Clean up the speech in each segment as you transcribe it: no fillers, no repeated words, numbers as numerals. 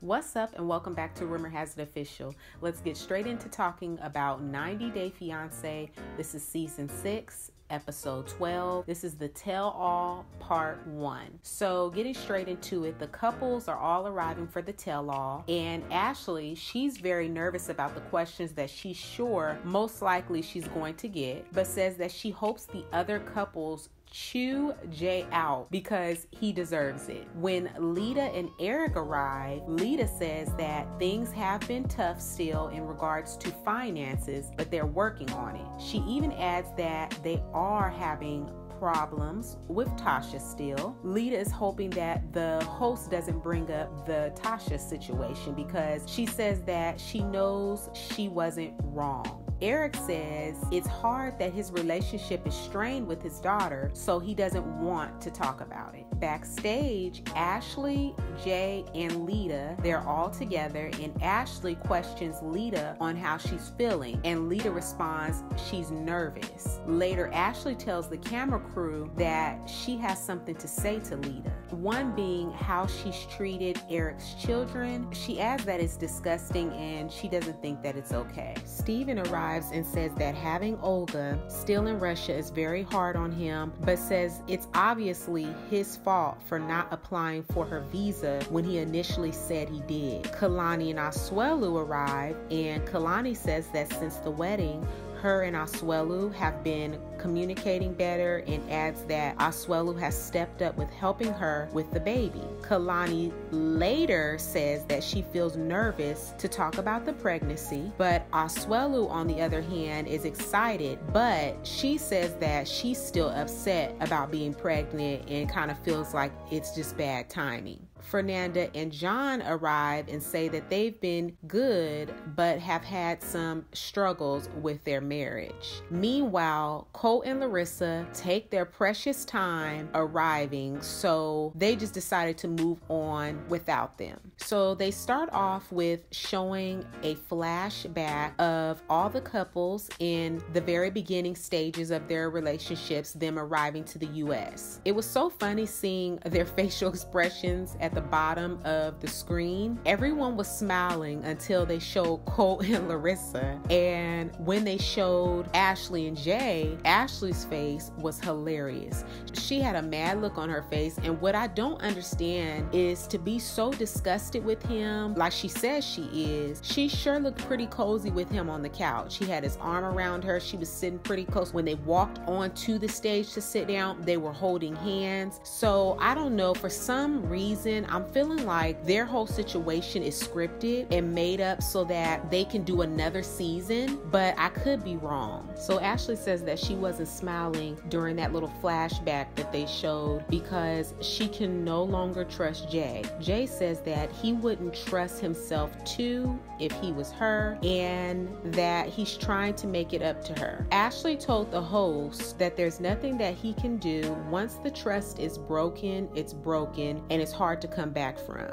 What's up and welcome back to Rumor Has It Official. Let's get straight into talking about 90 Day Fiance. This is season 6, episode 12. This is the Tell All part 1. So getting straight into it, the couples are all arriving for the tell all, and Ashley, she's very nervous about the questions that she's sure most likely she's going to get, but says that she hopes the other couples chew Jay out because he deserves it. When Leida and Eric arrive, Leida says that things have been tough still in regards to finances, but they're working on it. She even adds that they are having problems with Tasha still. Leida is hoping that the host doesn't bring up the Tasha situation because she says that she knows she wasn't wrong. Eric says it's hard that his relationship is strained with his daughter, so he doesn't want to talk about it. Backstage, Ashley, Jay, and Leida, they're all together, and Ashley questions Leida on how she's feeling, and Leida responds she's nervous. Later, Ashley tells the camera crew that she has something to say to Leida. One being how she's treated Eric's children. She adds that it's disgusting and she doesn't think that it's okay. Steven arrives and says that having Olga still in Russia is very hard on him, but says it's obviously his fault for not applying for her visa when he initially said he did. Kalani and Asuelu arrive, and Kalani says that since the wedding, her and Asuelu have been communicating better, and adds that Asuelu has stepped up with helping her with the baby. Kalani later says that she feels nervous to talk about the pregnancy, but Asuelu, on the other hand, is excited, but she says that she's still upset about being pregnant and kind of feels like it's just bad timing. Fernanda and John arrive and say that they've been good but have had some struggles with their marriage. Meanwhile, Colt and Larissa take their precious time arriving, so they just decided to move on without them. So they start off with showing a flashback of all the couples in the very beginning stages of their relationships, them arriving to the US. It was so funny seeing their facial expressions at the bottom of the screen. Everyone was smiling until they showed Colt and Larissa, and when they showed Ashley and Jay, Ashley's face was hilarious. She had a mad look on her face, and what I don't understand is to be so disgusted with him like she says she is. She sure looked pretty cozy with him on the couch. He had his arm around her. She was sitting pretty close. When they walked onto the stage to sit down, they were holding hands. So I don't know, for some reason I'm feeling like their whole situation is scripted and made up so that they can do another season, but I could be wrong. So Ashley says that she wasn't smiling during that little flashback that they showed because she can no longer trust Jay. Jay says that he wouldn't trust himself too if he was her, and that he's trying to make it up to her. Ashley told the host that there's nothing that he can do. Once the trust is broken, it's broken, and it's hard to come back from.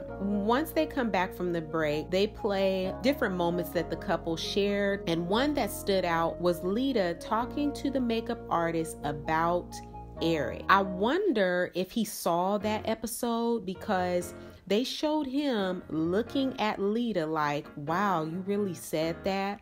Once they come back from the break, they play different moments that the couple shared, and one that stood out was Leida talking to the makeup artist about Eric. I wonder if he saw that episode because they showed him looking at Leida like, wow, you really said that?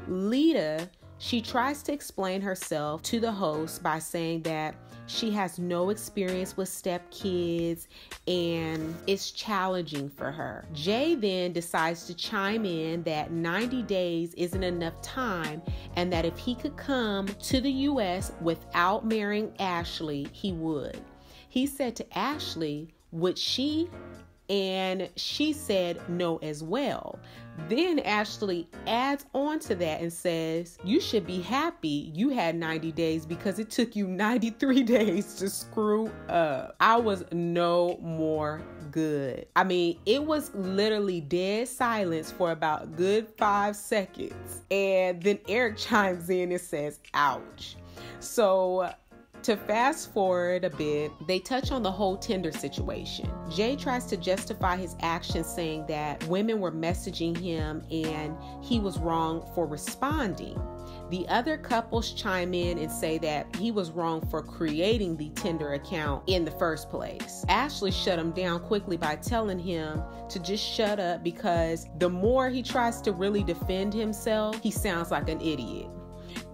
Leida, she tries to explain herself to the host by saying that she has no experience with stepkids and it's challenging for her. Jay then decides to chime in that 90 days isn't enough time, and that if he could come to the US without marrying Ashley, he would. He said to Ashley, would she? And she said no as well. Then Ashley adds on to that and says, you should be happy you had 90 days because it took you 93 days to screw up. I was no more good. I mean, it was literally dead silence for about a good 5 seconds. And then Eric chimes in and says, ouch. So To fast forward a bit, they touch on the whole Tinder situation. Jay tries to justify his actions, saying that women were messaging him and he was wrong for responding. The other couples chime in and say that he was wrong for creating the Tinder account in the first place. Ashley shut him down quickly by telling him to just shut up, because the more he tries to really defend himself, he sounds like an idiot.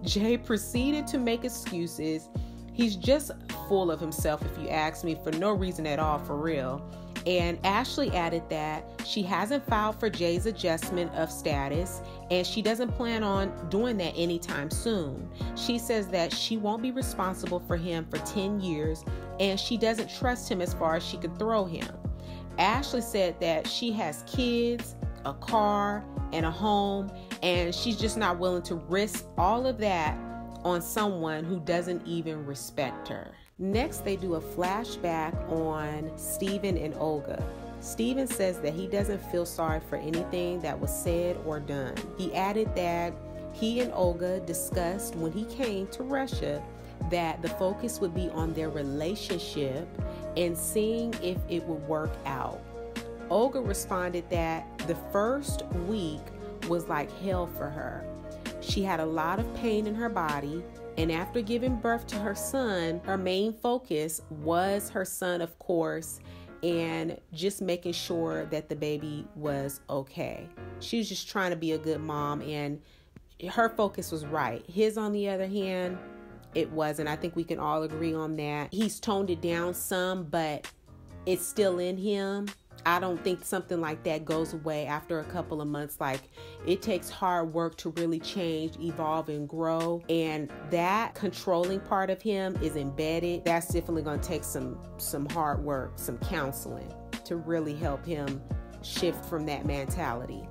Jay proceeded to make excuses. He's just full of himself, if you ask me, for no reason at all, for real. And Ashley added that she hasn't filed for Jay's adjustment of status, and she doesn't plan on doing that anytime soon. She says that she won't be responsible for him for 10 years, and she doesn't trust him as far as she could throw him. Ashley said that she has kids, a car, and a home, and she's just not willing to risk all of that on someone who doesn't even respect her. Next, they do a flashback on Steven and Olga. Steven says that he doesn't feel sorry for anything that was said or done. He added that he and Olga discussed when he came to Russia that the focus would be on their relationship and seeing if it would work out. Olga responded that the first week was like hell for her. She had a lot of pain in her body, and after giving birth to her son, her main focus was her son, of course, and just making sure that the baby was okay. She was just trying to be a good mom, and her focus was right. His, on the other hand, it wasn't. I think we can all agree on that. He's toned it down some, but it's still in him. I don't think something like that goes away after a couple of months. Like, it takes hard work to really change, evolve, and grow. And that controlling part of him is embedded. That's definitely going to take some hard work, some counseling to really help him shift from that mentality.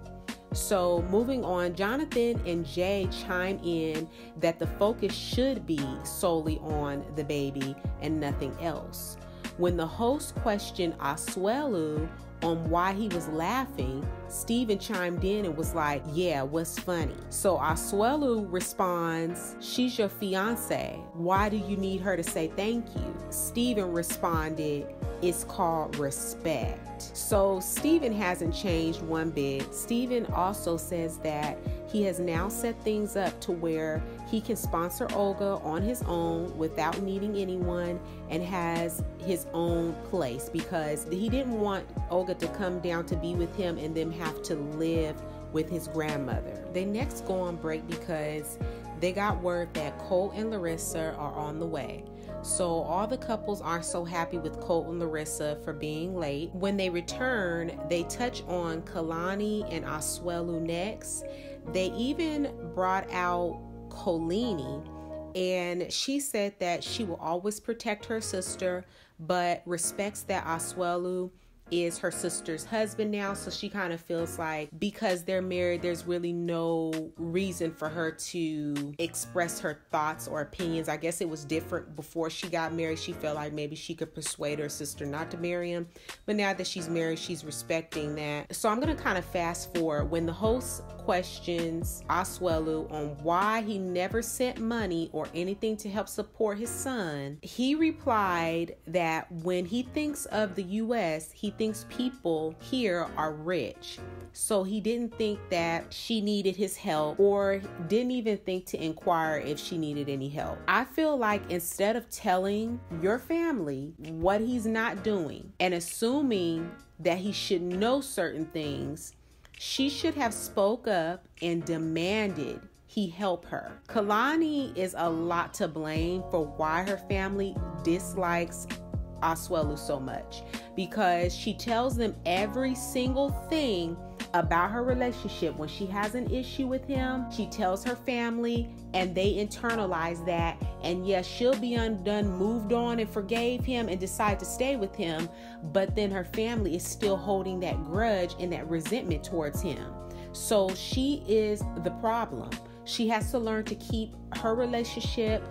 So moving on, Jonathan and Jay chime in that the focus should be solely on the baby and nothing else. When the host questioned Asuelu on why he was laughing, Steven chimed in and was like, yeah, what's funny? So Asuelu responds, she's your fiance. Why do you need her to say thank you? Steven responded, it's called respect. So Steven hasn't changed one bit. Steven also says that he has now set things up to where he can sponsor Olga on his own without needing anyone, and has his own place, because he didn't want Olga to come down to be with him and then have to live with his grandmother. They next go on break because they got word that Colt and Larissa are on the way. So all the couples aren't so happy with Colt and Larissa for being late. When they return, they touch on Kalani and Asuelu next. They even brought out Kalani, and she said that she will always protect her sister, but respects that Asuelu is her sister's husband now. So she kind of feels like because they're married, there's really no reason for her to express her thoughts or opinions. I guess it was different before she got married. She felt like maybe she could persuade her sister not to marry him. But now that she's married, she's respecting that. So I'm going to kind of fast forward. When the host questions Asuelu on why he never sent money or anything to help support his son, he replied that when he thinks of the U.S., he thinks people here are rich. So he didn't think that she needed his help, or didn't even think to inquire if she needed any help. I feel like instead of telling your family what he's not doing and assuming that he should know certain things, she should have spoke up and demanded he help her. Kalani is a lot to blame for why her family dislikes Asuelu so much, because she tells them every single thing about her relationship. When she has an issue with him, she tells her family, and they internalize that. And yes, she'll be undone, moved on, and forgave him and decide to stay with him. But then her family is still holding that grudge and that resentment towards him. So she is the problem. She has to learn to keep her relationship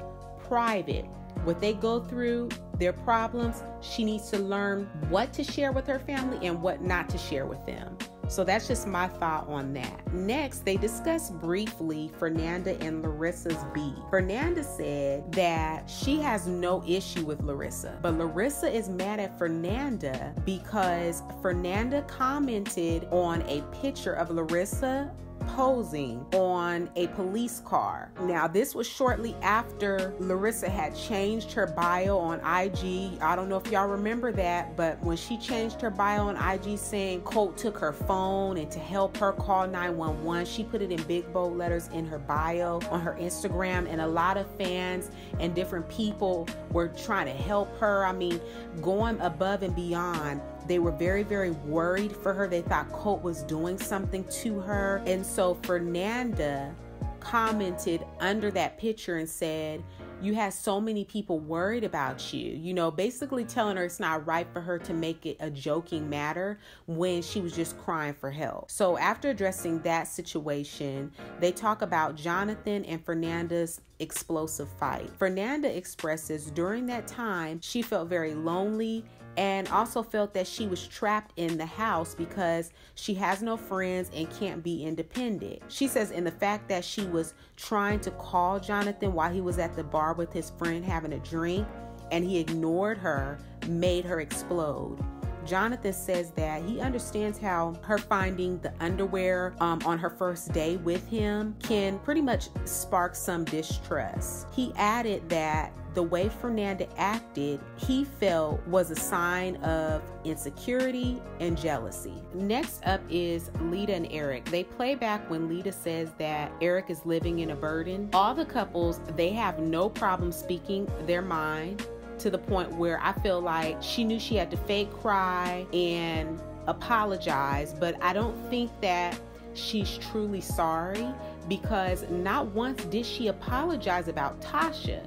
private. What they go through, their problems, she needs to learn what to share with her family and what not to share with them. So that's just my thought on that. Next, they discussed briefly Fernanda and Larissa's beef. Fernanda said that she has no issue with Larissa, but Larissa is mad at Fernanda because Fernanda commented on a picture of Larissa posing on a police car. Now, this was shortly after Larissa had changed her bio on IG. I don't know if y'all remember that, but when she changed her bio on IG saying Colt took her phone and to help her call 911, she put it in big bold letters in her bio on her Instagram, and a lot of fans and different people were trying to help her. I mean, going above and beyond. They were very, very worried for her. They thought Colt was doing something to her. And so Fernanda commented under that picture and said, you had so many people worried about you, you know, basically telling her it's not right for her to make it a joking matter when she was just crying for help. So after addressing that situation, they talk about Jonathan and Fernanda's explosive fight. Fernanda expresses during that time, she felt very lonely and also felt that she was trapped in the house because she has no friends and can't be independent. She says in the fact that she was trying to call Jonathan while he was at the bar with his friend having a drink and he ignored her made her explode. Jonathan says that he understands how her finding the underwear on her first day with him can pretty much spark some distrust. He added that the way Fernanda acted, he felt was a sign of insecurity and jealousy. Next up is Leida and Eric. They play back when Leida says that Eric is living in a burden. All the couples, they have no problem speaking their mind, to the point where I feel like she knew she had to fake cry and apologize, but I don't think that she's truly sorry, because not once did she apologize about Tasha.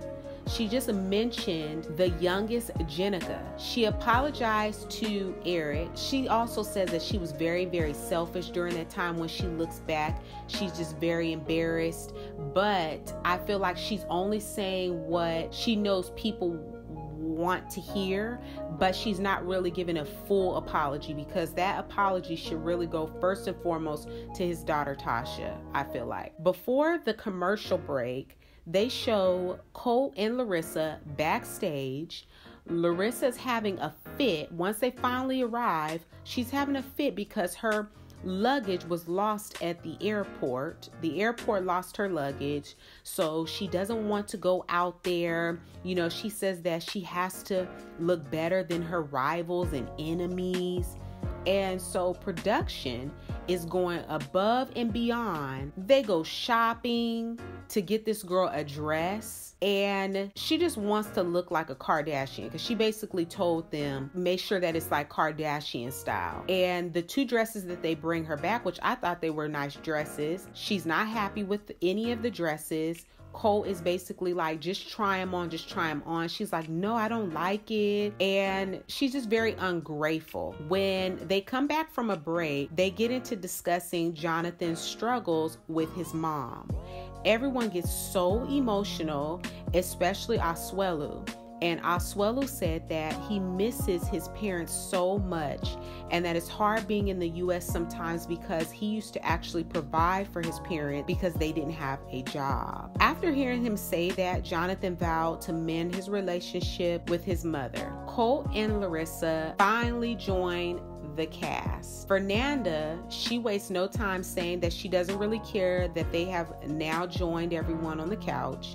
She just mentioned the youngest, Jenica. She apologized to Eric. She also says that she was very, very selfish during that time. When she looks back, she's just very embarrassed. But I feel like she's only saying what she knows people want to hear, but she's not really giving a full apology, because that apology should really go first and foremost to his daughter Tasha, I feel like. Before the commercial break, they show Colt and Larissa backstage. Larissa's having a fit. Once they finally arrive, she's having a fit because her luggage was lost at the airport. The airport lost her luggage, so she doesn't want to go out there. You know, she says that she has to look better than her rivals and enemies. And so production is going above and beyond. They go shopping to get this girl a dress, and she just wants to look like a Kardashian, because she basically told them, make sure that it's like Kardashian style. And the two dresses that they bring her back, which I thought they were nice dresses, she's not happy with any of the dresses. Cole is basically like, just try them on, just try them on. She's like, no, I don't like it. And she's just very ungrateful. When they come back from a break, they get into discussing Jonathan's struggles with his mom. Everyone gets so emotional, especially Asuelu. And Asuelu said that he misses his parents so much, and that it's hard being in the U.S. sometimes because he used to actually provide for his parents because they didn't have a job. After hearing him say that, Jonathan vowed to mend his relationship with his mother. Colt and Larissa finally joined the cast. Fernanda, she wastes no time saying that she doesn't really care that they have now joined everyone on the couch.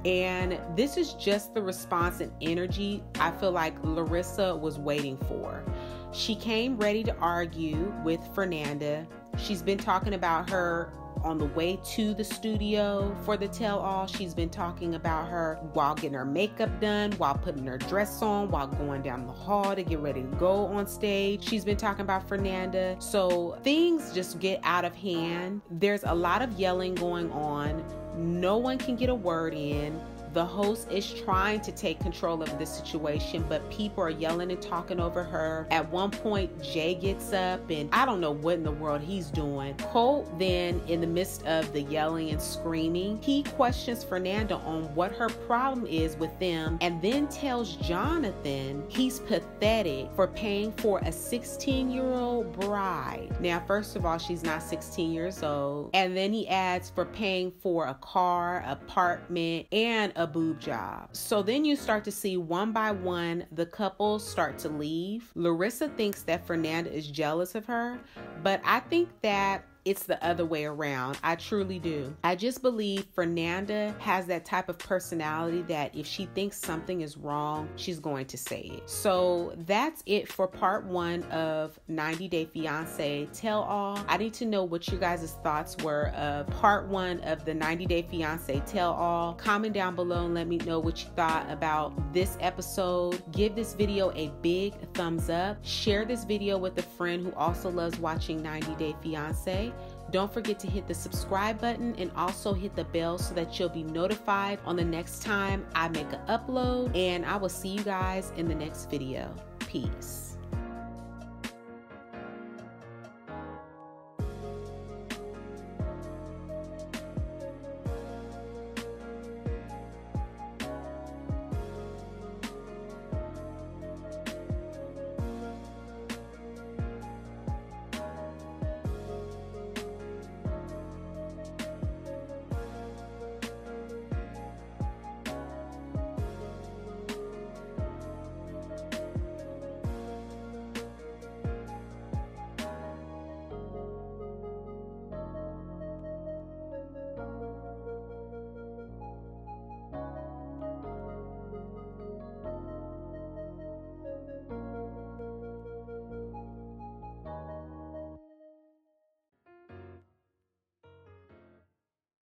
And this is just the response and energy I feel like Larissa was waiting for. She came ready to argue with Fernanda. She's been talking about her on the way to the studio for the Tell All. She's been talking about her while getting her makeup done, while putting her dress on, while going down the hall to get ready to go on stage. She's been talking about Fernanda. So things just get out of hand. There's a lot of yelling going on. No one can get a word in. The host is trying to take control of the situation, but people are yelling and talking over her. At one point, Jay gets up and I don't know what in the world he's doing. Colt then, in the midst of the yelling and screaming, he questions Fernanda on what her problem is with them, and then tells Jonathan he's pathetic for paying for a 16-year-old bride. Now, first of all, she's not 16 years old. And then he adds for paying for a car, apartment, and a boob job. So then you start to see one by one the couples start to leave. Larissa thinks that Fernanda is jealous of her, but I think that it's the other way around. I truly do. I just believe Fernanda has that type of personality that if she thinks something is wrong, she's going to say it. So that's it for part 1 of 90 Day Fiance Tell All. I need to know what you guys' thoughts were of part 1 of the 90 Day Fiance Tell All. Comment down below and let me know what you thought about this episode. Give this video a big thumbs up. Share this video with a friend who also loves watching 90 Day Fiance. Don't forget to hit the subscribe button and also hit the bell so that you'll be notified on the next time I make an upload. And I will see you guys in the next video. Peace.